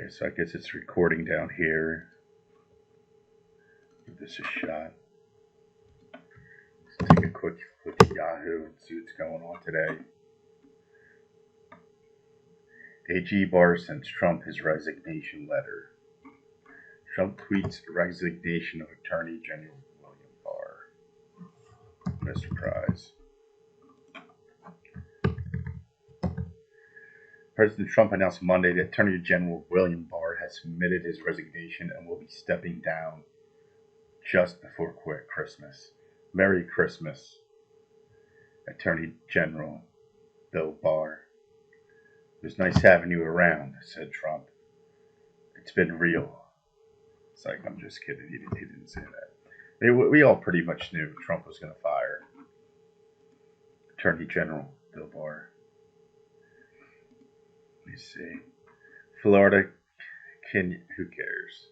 Okay, so I guess it's recording down here. Give this a shot. Let's take a quick look at Yahoo and see what's going on today. AG Barr sends Trump his resignation letter. Trump tweets resignation of Attorney General William Barr. No surprise. President Trump announced Monday that Attorney General William Barr has submitted his resignation and will be stepping down just before Christmas. Merry Christmas, Attorney General Bill Barr. It was nice having you around, said Trump. It's been real. It's like, I'm just kidding. He didn't say that. We all pretty much knew Trump was going to fire Attorney General Bill Barr. Let me see. Florida, who cares?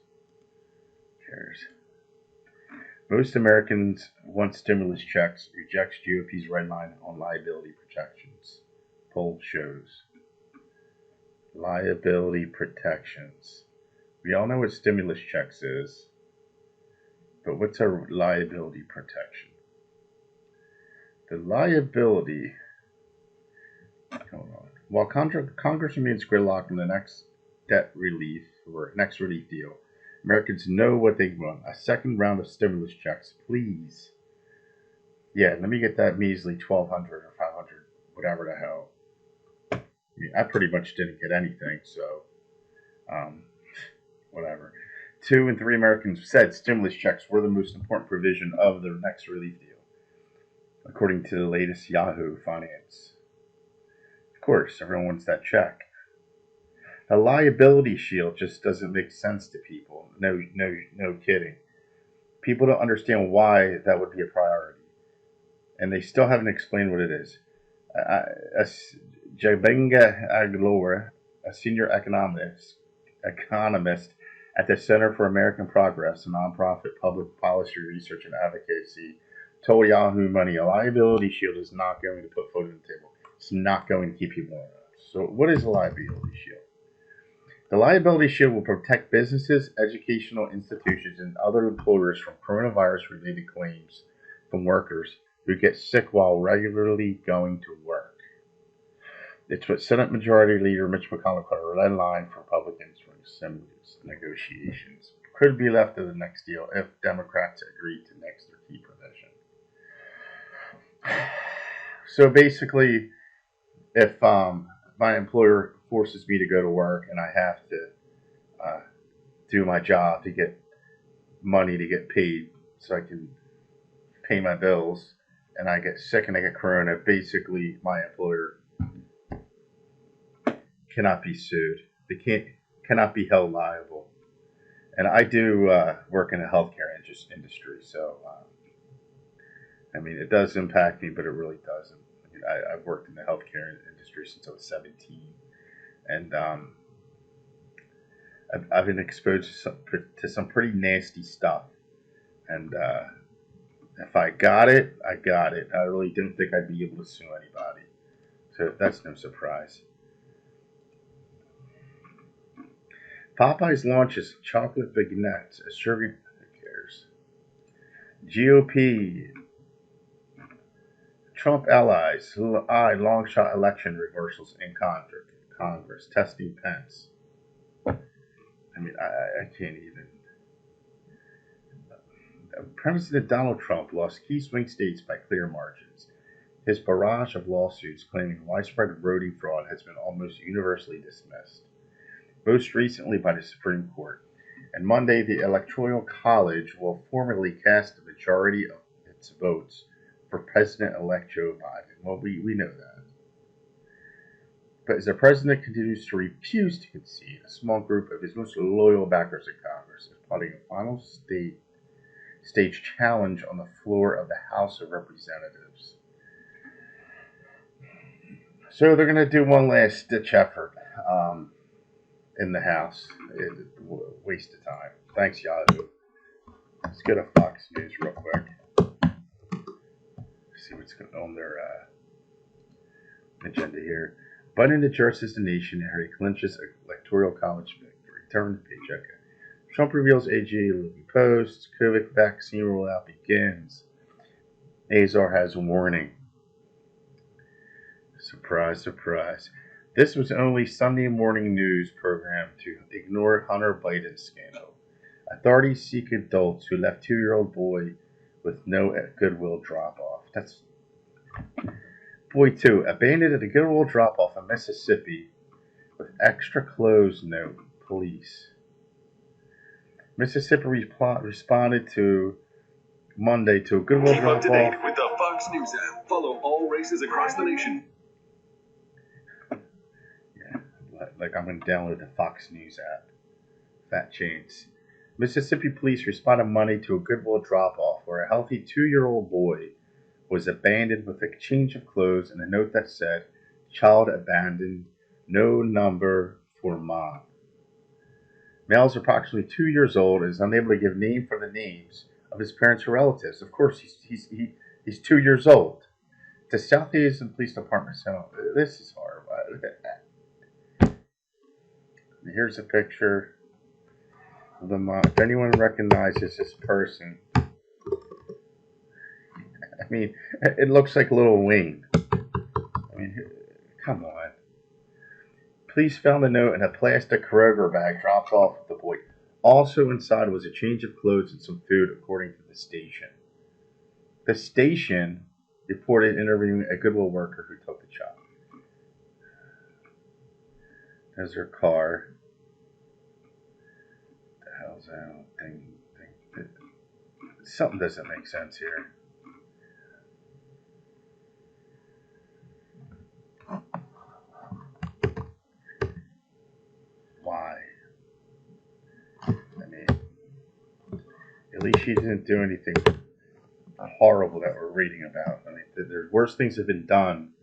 Most Americans want stimulus checks, rejects GOP's red line on liability protections. Poll shows. Liability protections. We all know what stimulus checks is, but what's a liability protection? The liability, hold on. While Congress remains gridlocked on the next debt relief or next relief deal, Americans know what they want. A second round of stimulus checks, please. Yeah, let me get that measly $1,200 or $500, whatever the hell. I mean, I pretty much didn't get anything, so whatever. 2 in 3 Americans said stimulus checks were the most important provision of the next relief deal, according to the latest Yahoo Finance. Of course, everyone wants that check. A liability shield just doesn't make sense to people. No kidding. People don't understand why that would be a priority, and they still haven't explained what it is. Jabenga Aguilera, a senior economist at the Center for American Progress, a nonprofit public policy research and advocacy, told Yahoo Money a liability shield is not going to put food on the table. It's not going to keep people in. So what is a liability shield? The liability shield will protect businesses, educational institutions, and other employers from coronavirus-related claims from workers who get sick while regularly going to work. It's what Senate Majority Leader Mitch McConnell called a red line for Republicans for stimulus negotiations. Could be left to the next deal if Democrats agree to next or key provision. So basically, if my employer forces me to go to work and I have to do my job to get money to get paid so I can pay my bills, and I get sick and I get corona, basically my employer cannot be sued. They cannot be held liable. And I do work in the healthcare industry, so I mean, it does impact me, but it really doesn't. I mean, I've worked in the healthcare industry since I was 17, and I've been exposed to some pretty nasty stuff. And if I got it, I got it. I really didn't think I'd be able to sue anybody, so that's no surprise. Popeyes launches chocolate vignettes as serving. Who cares? GOP, Trump allies eye long shot election reversals in Congress, testing Pence. I mean, I can't even. President Donald Trump lost key swing states by clear margins. His barrage of lawsuits claiming widespread voting fraud has been almost universally dismissed, most recently by the Supreme Court. And Monday, the Electoral College will formally cast the majority of its votes for President-elect Joe Biden. Well, we know that. But as the president continues to refuse to concede, a small group of his most loyal backers in Congress is plotting a final stage challenge on the floor of the House of Representatives. So they're going to do one last ditch effort in the House. Waste of time. Thanks, Yahoo. Let's go to Fox News real quick. See what's going on their agenda here. Biden adjusts the nation, Harry clinches electoral college victory. turn the page. Okay. Trump reveals AG living post. COVID vaccine rollout begins. Azar has warning. Surprise, surprise. This was only Sunday morning news program to ignore Hunter Biden scandal. Authorities seek adults who left 2-year-old boy with no Goodwill drop-off. That's boy 2 abandoned at a Goodwill drop-off in Mississippi with extra clothes note. Police. Mississippi responded to Monday to a Goodwill drop-off. Keep up to date with the Fox News app. Follow all races across the nation. Like I'm going to download the Fox News app. Fat chance. Mississippi police responded Monday to a Goodwill drop-off where a healthy 2-year-old boy was abandoned with a change of clothes and a note that said, "Child abandoned, no number for mom." Male is approximately 2 years old and is unable to give name for the names of his parents or relatives. Of course, he's 2 years old. The South Hazen Police Department said, "This is horrible. Look at that." Here's a picture of the mom. If anyone recognizes this person, I mean, it looks like Lil Wayne. I mean, come on. Police found the note in a plastic Kroger bag dropped off with the boy. Also inside was a change of clothes and some food, according to the station. The station reported interviewing a Goodwill worker who took the child. There's her car. What the hell's that thing? Something doesn't make sense here. Why? I mean, at least she didn't do anything horrible that we're reading about. I mean, there's worse things have been done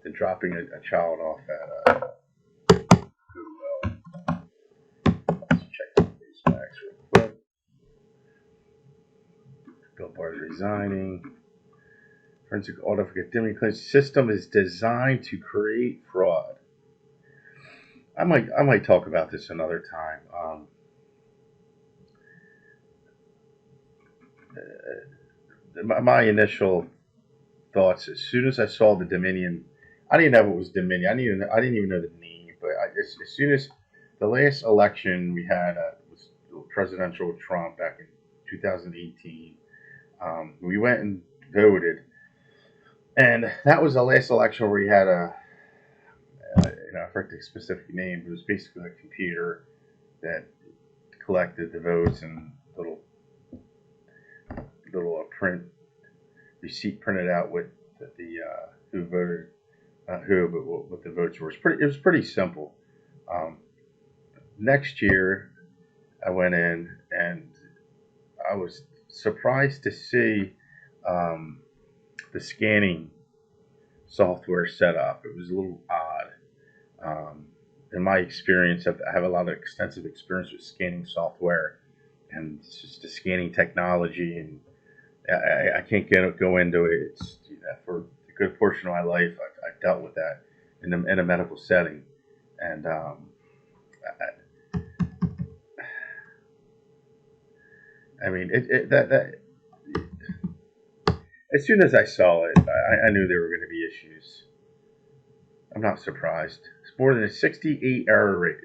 than dropping a child off at Goodwill. Let's check the face facts real quick. Bill Barr's resigning. Forensic audit for academic claims system is designed to create fraud. I might talk about this another time. My initial thoughts as soon as I saw the Dominion, I didn't know it was Dominion. I didn't even know the name. But as soon as the last election we had was presidential with Trump back in 2018, we went and voted, and that was the last election where we had I forget the specific name. It was basically a computer that collected the votes and little print receipt printed out with the who voted, but what the votes were. It was pretty simple. Next year, I went in and I was surprised to see the scanning software set up. It was a little odd. In my experience, I have a lot of extensive experience with scanning software and it's just the scanning technology, and I can't go into it. It's for a good portion of my life, I dealt with that in a medical setting, and I mean that as soon as I saw it, I knew there were going to be issues. I'm not surprised. It's more than a 68 error rate.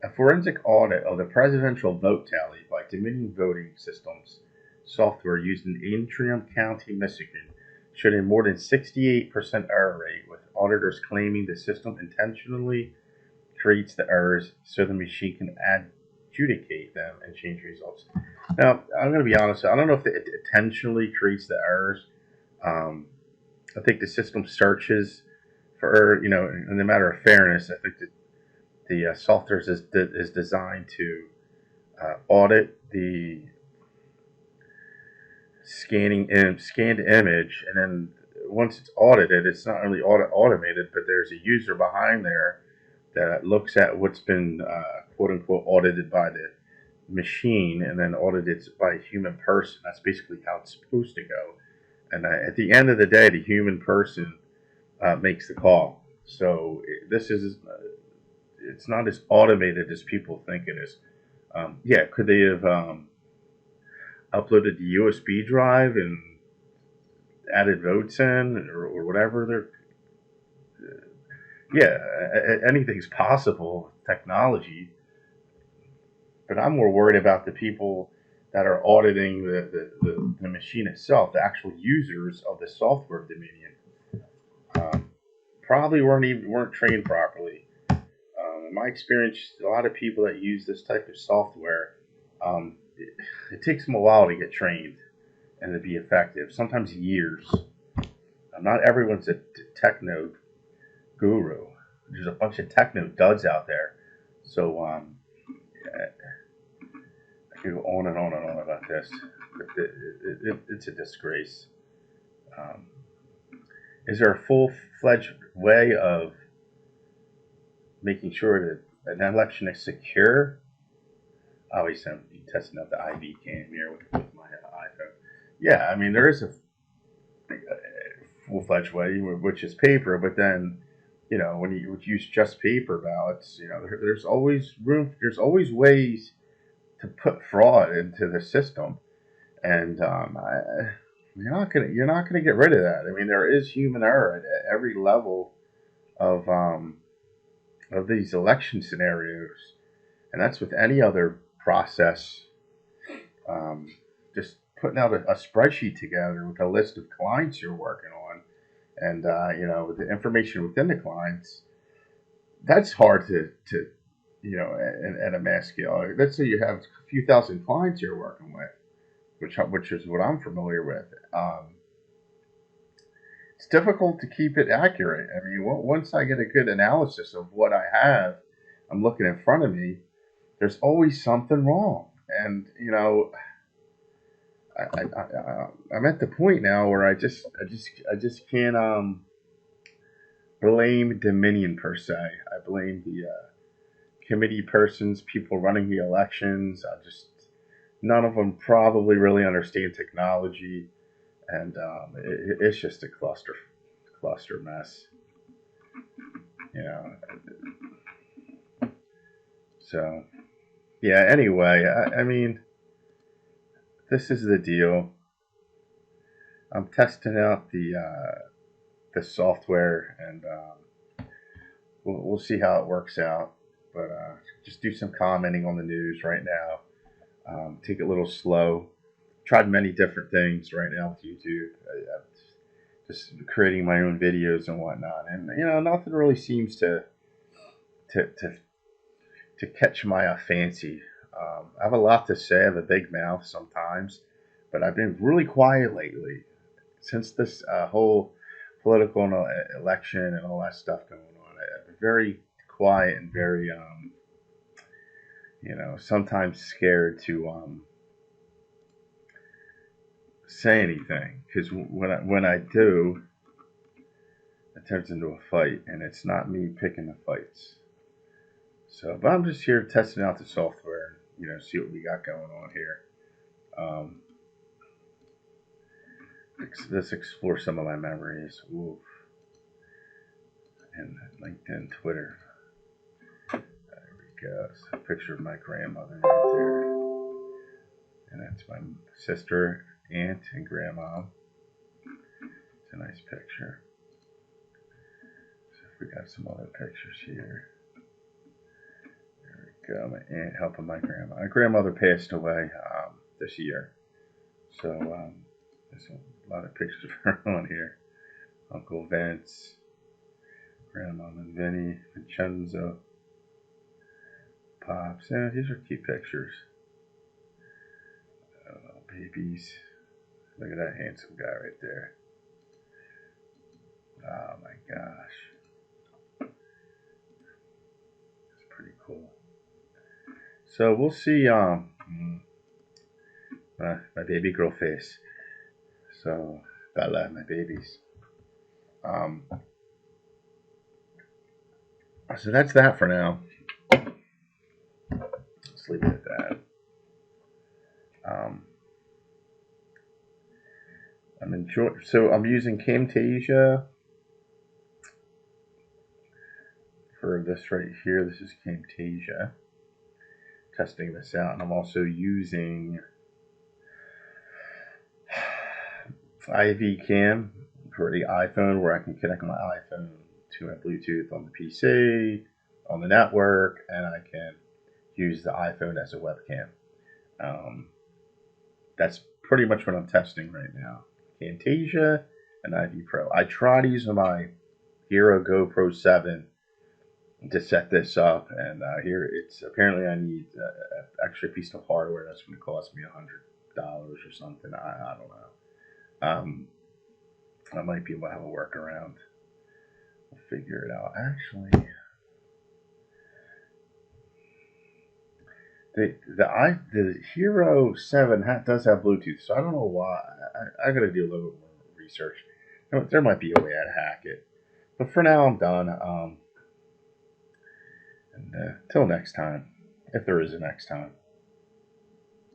A forensic audit of the presidential vote tally by Dominion Voting Systems software used in Antrim County, Michigan, showed a more than 68% error rate, with auditors claiming the system intentionally creates the errors so the machine can adjudicate them and change results. Now, I'm going to be honest. I don't know if it intentionally creates the errors. I think the system searches for, in the matter of fairness, I think that the software is designed to audit the scanned image, and then once it's audited, it's not really automated, but there's a user behind there that looks at what's been quote unquote audited by the machine, and then audited by a human person. That's basically how it's supposed to go. And at the end of the day, the human person makes the call. So this is it's not as automated as people think it is. Yeah, could they have uploaded the USB drive and added votes in or whatever? Yeah, anything's possible with technology, but I'm more worried about the people that are auditing the machine itself, the actual users of the software dominion. Probably weren't trained properly. In my experience, a lot of people that use this type of software, it takes them a while to get trained and to be effective. Sometimes years. Not everyone's a techno guru. There's a bunch of techno duds out there. So I could go on and on and on about this. It's a disgrace. Um, is there a full-fledged way of making sure that an election is secure? Obviously, I'm testing out the IVCam here with my iPhone. Yeah, I mean, there is a full-fledged way, which is paper, but then, when you use just paper ballots, there's always ways to put fraud into the system, and you're not gonna get rid of that. I mean, there is human error at every level of these election scenarios, and that's with any other process. Just putting out a spreadsheet together with a list of clients you're working on, and with the information within the clients, that's hard to at a mass scale. Let's say you have a few thousand clients you're working with, which is what I'm familiar with. It's difficult to keep it accurate. I mean, once I get a good analysis of what I have, I'm looking in front of me. There's always something wrong, and I'm at the point now where I just can't blame Dominion per se. I blame the committee persons, people running the elections. None of them probably really understand technology, and it's just a cluster mess. So yeah. Anyway, I mean, this is the deal. I'm testing out the software, and we'll see how it works out. But just do some commenting on the news right now. Take it a little slow. Tried many different things right now with YouTube. I'm just creating my own videos and whatnot, and nothing really seems to catch my fancy. I have a lot to say. I have a big mouth sometimes, but I've been really quiet lately since this whole political election and all that stuff going on. I've been very quiet and very, sometimes scared to say anything, because when I do, it turns into a fight, and it's not me picking the fights. So, but I'm just here testing out the software, see what we got going on here. Let's explore some of my memories. Oof. And LinkedIn, Twitter. There we go. It's a picture of my grandmother right there. And that's my sister, aunt, and grandma. It's a nice picture. So we got some other pictures here. There we go. My aunt helping my grandma. My grandmother passed away this year. So there's a lot of pictures of her on here. Uncle Vince, Grandma and Vinny, Vincenzo, Pops. Yeah, these are cute pictures. Babies. Look at that handsome guy right there. Oh my gosh. It's pretty cool. So we'll see my baby girl face. So Bella, my babies. So that's that for now. Let's leave it at that. I'm using Camtasia for this right here. This is Camtasia. Testing this out, and I'm also using IVCam for the iPhone, where I can connect my iPhone to my Bluetooth on the PC, on the network, and I can use the iPhone as a webcam. That's pretty much what I'm testing right now. Camtasia and IV Pro. I tried using my Hero GoPro 7 to set this up, and here it's apparently I need an extra piece of hardware that's going to cost me $100 or something. I don't know. I might be able to have a workaround. We'll figure it out. Actually, the Hero 7 does have Bluetooth, so I don't know why. I got to do a little bit more research. There might be a way to hack it, but for now I'm done. And till next time, if there is a next time.